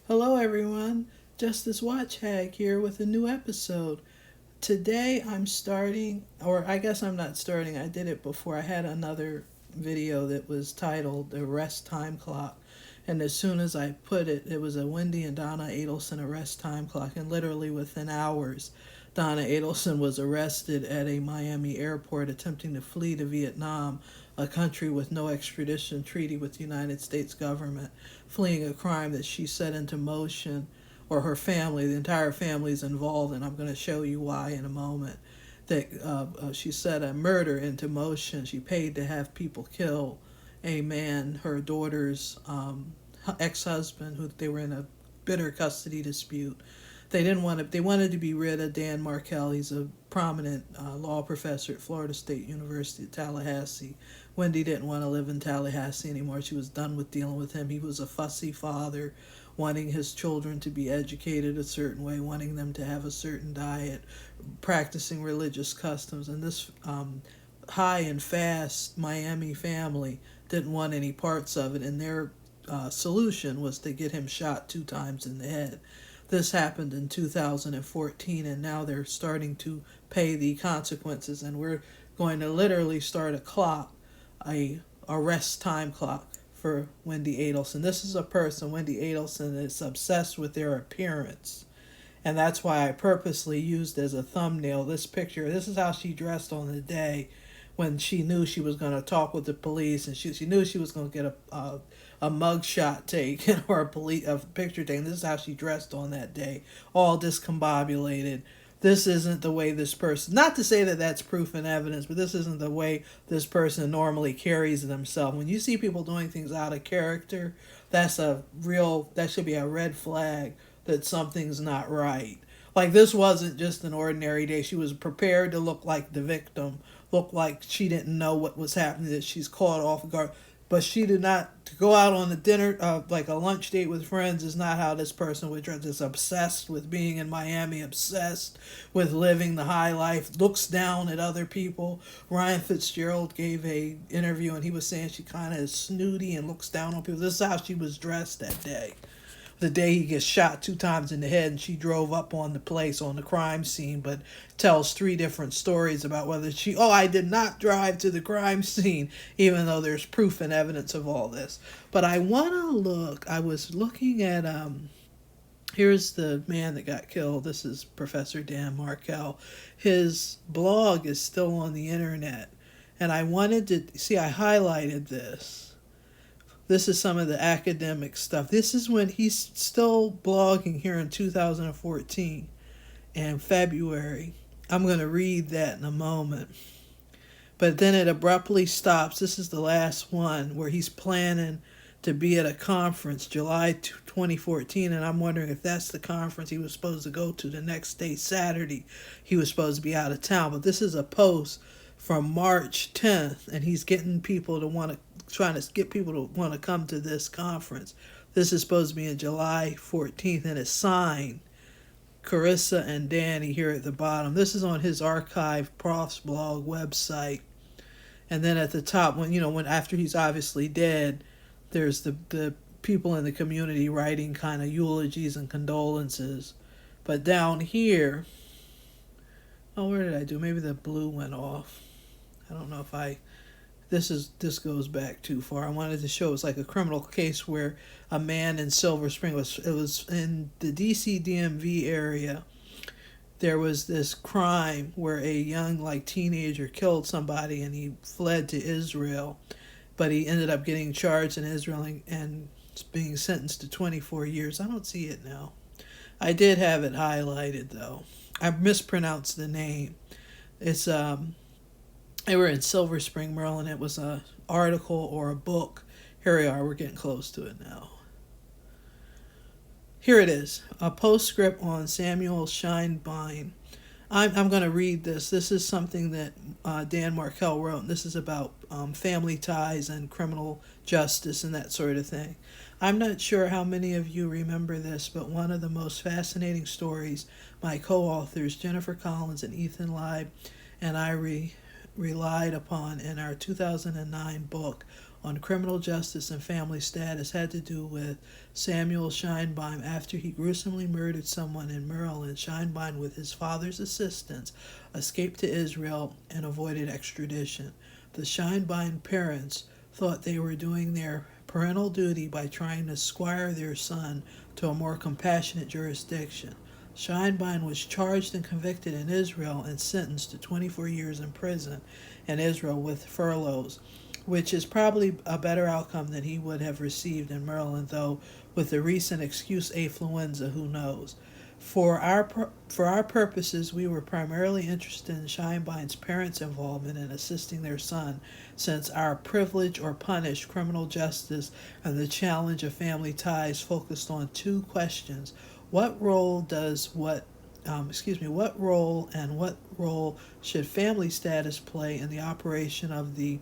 Hello, everyone. Justice Watch Hag here with a new episode. Today I'm starting, or I guess I'm not starting, I did it before. I had another video that was titled Arrest Time Clock. And as soon as I put it, it was a Wendy and Donna Adelson arrest time clock. And literally within hours, Donna Adelson was arrested at a Miami airport attempting to flee to Vietnam, a country with no extradition treaty with the United States government, fleeing a crime that she set into motion, or her family, the entire family is involved, and I'm going to show you why in a moment. That she set a murder into motion. She paid to have people kill a man, her daughter's ex-husband, who they were in a bitter custody dispute. They didn't want to. They wanted to be rid of Dan Markel. He's a prominent law professor at Florida State University at Tallahassee. Wendy didn't want to live in Tallahassee anymore. She was done with dealing with him. He was a fussy father, wanting his children to be educated a certain way, wanting them to have a certain diet, practicing religious customs. And this high and fast Miami family didn't want any parts of it, and their solution was to get him shot 2 times in the head. This happened in 2014, and now they're starting to pay the consequences, and we're going to literally start a clock, a arrest time clock for Wendy Adelson. This is a person, Wendy Adelson, that's obsessed with their appearance. And that's why I purposely used as a thumbnail this picture. This is how she dressed on the day when she knew she was going to talk with the police, and she knew she was going to get a mug shot taken or a picture taken. This is how she dressed on that day, all discombobulated. This isn't the way this person, not to say that that's proof and evidence, but this isn't the way this person normally carries themselves. When you see people doing things out of character, that should be a red flag that something's not right. Like, this wasn't just an ordinary day. She was prepared to look like the victim, look like she didn't know what was happening, that she's caught off guard. But she did not, to go out on a dinner, like a lunch date with friends, is not how this person would dress. Is obsessed with being in Miami, obsessed with living the high life, looks down at other people. Ryan Fitzgerald gave a interview, and he was saying she kind of is snooty and looks down on people. This is how she was dressed that day. The day he gets shot 2 times in the head, and she drove up on the place, on the crime scene, but tells 3 different stories about whether I did not drive to the crime scene, even though there's proof and evidence of all this. But I was looking at, here's the man that got killed. This is Professor Dan Markel. His blog is still on the internet, and I wanted to see, I highlighted this. This is some of the academic stuff. This is when he's still blogging here in 2014 and February. I'm going to read that in a moment. But then it abruptly stops. This is the last one where he's planning to be at a conference July 2014, and I'm wondering if that's the conference he was supposed to go to the next day, Saturday. He was supposed to be out of town. But this is a post from March 10th, and he's getting people to trying to get people to want to come to this conference. This is supposed to be on July 14th, and it's signed Carissa and Danny here at the bottom. This is on his archive Prof's blog website. And then at the top, when after he's obviously dead, there's the people in the community writing kind of eulogies and condolences. But down here, where did I do? Maybe the blue went off. I don't know if this goes back too far. I wanted to show it's like a criminal case where a man in Silver Spring it was in the DC DMV area. There was this crime where a young teenager killed somebody, and he fled to Israel, but he ended up getting charged in Israel and being sentenced to 24 years. I don't see it now. I did have it highlighted though. I mispronounced the name. It's they were in Silver Spring, Maryland. It was an article or a book. Here we are. We're getting close to it now. Here it is. A postscript on Samuel Scheinbein. I'm going to read this. This is something that Dan Markel wrote. And this is about family ties and criminal justice and that sort of thing. I'm not sure how many of you remember this, but one of the most fascinating stories my co-authors Jennifer Collins and Ethan Leib and I relied upon in our 2009 book on criminal justice and family status had to do with Samuel Scheinbein after he gruesomely murdered someone in Maryland. Scheinbein, with his father's assistance, escaped to Israel and avoided extradition. The Scheinbein parents thought they were doing their parental duty by trying to squire their son to a more compassionate jurisdiction. Scheinbein was charged and convicted in Israel and sentenced to 24 years in prison in Israel with furloughs, which is probably a better outcome than he would have received in Maryland, though with the recent excuse affluenza, who knows. For our purposes, we were primarily interested in Scheinbein's parents' involvement in assisting their son, since our privilege or punish criminal justice and the challenge of family ties focused on two questions: what role should family status play in the operation of the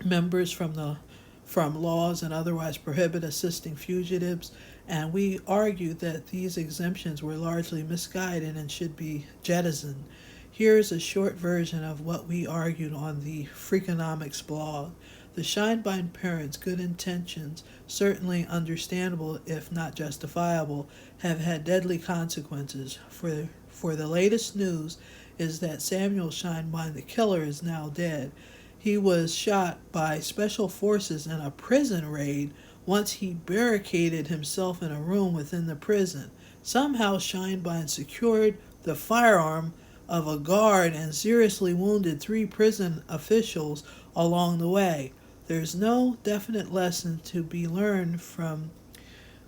members from laws and otherwise prohibit assisting fugitives? And we argued that these exemptions were largely misguided and should be jettisoned. Here is a short version of what we argued on the Freakonomics blog. The Scheinbein parents' good intentions, certainly understandable if not justifiable, have had deadly consequences. For the latest news is that Samuel Scheinbein, the killer, is now dead. He was shot by special forces in a prison raid once he barricaded himself in a room within the prison. Somehow Scheinbein secured the firearm of a guard and seriously wounded 3 prison officials along the way. There's no definite lesson to be learned from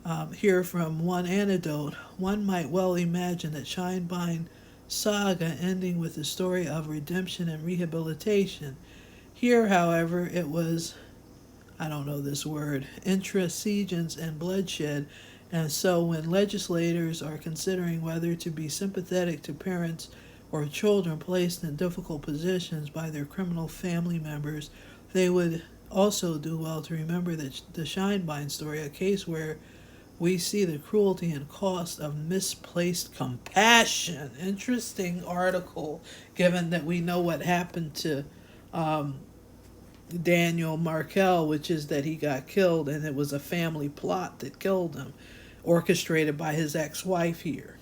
one anecdote. One might well imagine that Scheinbein saga ending with the story of redemption and rehabilitation. Here, however, it was, I don't know this word, intransigence and bloodshed. And so when legislators are considering whether to be sympathetic to parents or children placed in difficult positions by their criminal family members, they would also do well to remember that the Scheinbein story, a case where we see the cruelty and cost of misplaced compassion. Interesting article, given that we know what happened to Daniel Markel, which is that he got killed and it was a family plot that killed him, orchestrated by his ex-wife here.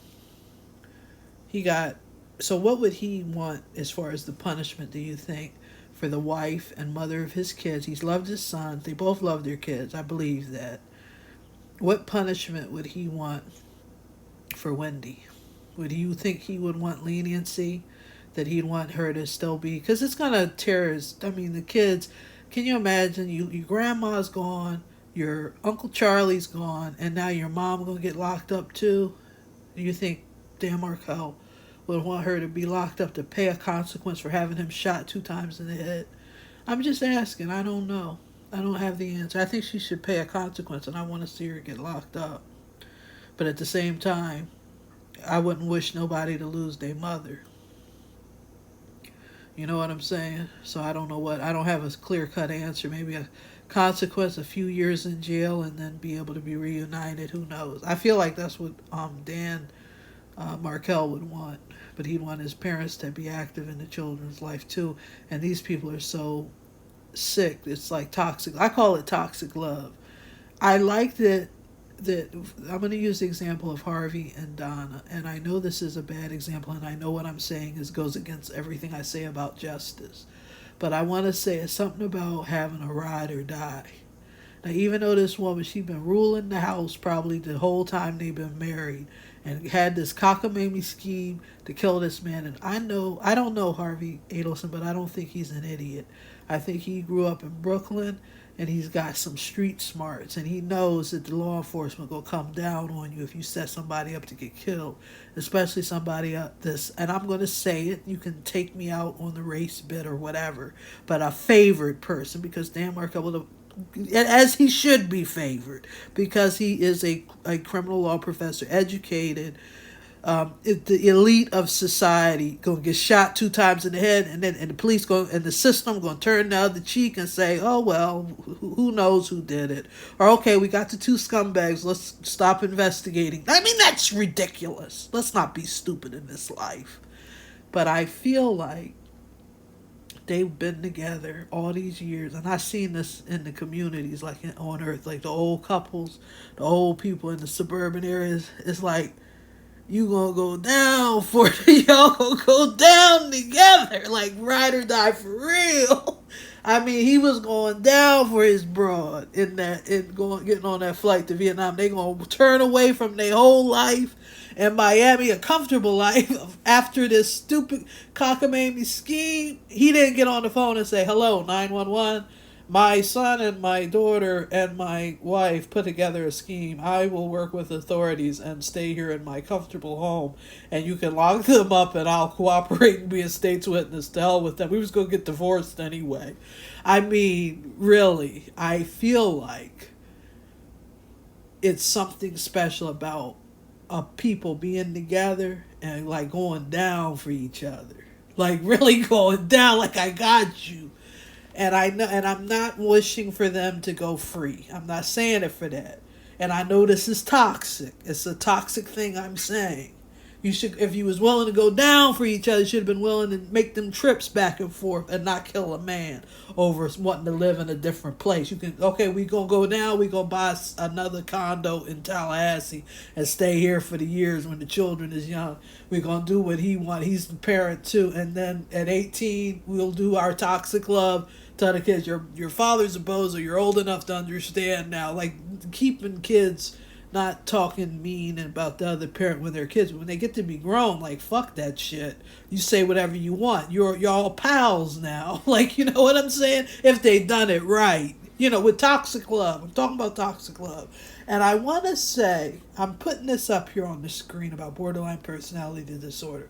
So what would he want as far as the punishment, do you think, for the wife and mother of his kids? He's loved his sons. They both love their kids. I believe that. What punishment would he want for Wendy? Would you think he would want leniency? That he'd want her to still be, because it's gonna tear the kids. Can you imagine your grandma's gone, your Uncle Charlie's gone, and now your mom gonna get locked up too? Do you think Dan Markel would want her to be locked up to pay a consequence for having him shot 2 times in the head? I'm just asking. I don't know. I don't have the answer. I think she should pay a consequence, and I want to see her get locked up. But at the same time, I wouldn't wish nobody to lose their mother. You know what I'm saying? So I don't have a clear-cut answer. Maybe a consequence, a few years in jail, and then be able to be reunited. Who knows? I feel like that's what Dan Markel would want. But he'd want his parents to be active in the children's life too. And these people are so sick. It's like toxic. I call it toxic love. I like that I'm going to use the example of Harvey and Donna, and I know this is a bad example, and I know what I'm saying goes against everything I say about justice, but I want to say it's something about having a ride or die. Now, even though this woman, she's been ruling the house probably the whole time they've been married, and had this cockamamie scheme to kill this man, and I don't know Harvey Adelson, but I don't think he's an idiot. I think he grew up in Brooklyn, and he's got some street smarts, and he knows that the law enforcement will come down on you if you set somebody up to get killed, especially somebody and I'm going to say it, you can take me out on the race bit or whatever, but a favored person, because Dan Markel would have, as he should be favored, because he is a criminal law professor, educated, the elite of society, gonna get shot 2 times in the head, and the police and the system gonna turn the other cheek and say, oh well, who knows who did it, or okay, we got the 2 scumbags, let's stop investigating. I mean, that's ridiculous. Let's not be stupid in this life. But I feel like They've been together all these years, and I've seen this in the communities, like on Earth, like the old couples, the old people in the suburban areas. It's like you gonna go down for y'all gonna go down together, like ride or die for real. I mean, he was going down for his broad getting on that flight to Vietnam. They gonna turn away from their whole life in Miami, a comfortable life, after this stupid cockamamie scheme. He didn't get on the phone and say, "Hello, 911. My son and my daughter and my wife put together a scheme. I will work with authorities and stay here in my comfortable home, and you can lock them up and I'll cooperate and be a state's witness. To hell with them. We was going to get divorced anyway." I mean, really, I feel like it's something special about people being together and like going down for each other. Like really going down, like I got you. And I know, and I'm not wishing for them to go free. I'm not saying it for that. And I know this is toxic. It's a toxic thing I'm saying. You should, if you was willing to go down for each other, you should have been willing to make them trips back and forth and not kill a man over wanting to live in a different place. You can, okay, we gonna go down. We gonna buy another condo in Tallahassee and stay here for the years when the children is young. We gonna do what he want. He's the parent too. And then at 18, we'll do our toxic love. Tell the kids your father's a bozo. You're old enough to understand now. Like keeping kids not talking mean about the other parent when they're kids. When they get to be grown, like fuck that shit. You say whatever you want. Y'all pals now. Like, you know what I'm saying? If they done it right. You know, with toxic love. I'm talking about toxic love. And I want to say, I'm putting this up here on the screen about borderline personality disorder.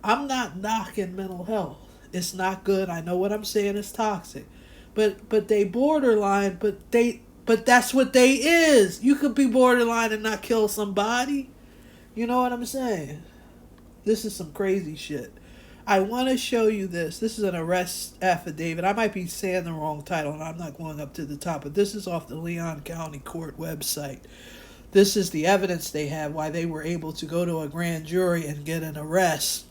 I'm not knocking mental health. It's not good. I know what I'm saying is toxic. But they borderline, but that's what they is. You could be borderline and not kill somebody. You know what I'm saying? This is some crazy shit. I want to show you this. This is an arrest affidavit. I might be saying the wrong title, and I'm not going up to the top, but this is off the Leon County Court website. This is the evidence they have why they were able to go to a grand jury and get an arrest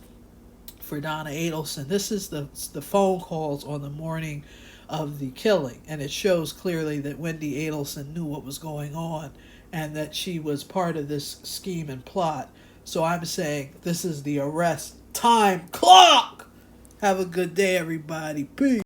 for Donna Adelson. This is the phone calls on the morning of the killing, and it shows clearly that Wendy Adelson knew what was going on and that she was part of this scheme and plot. So I'm saying this is the arrest time clock. Have a good day, everybody. Peace.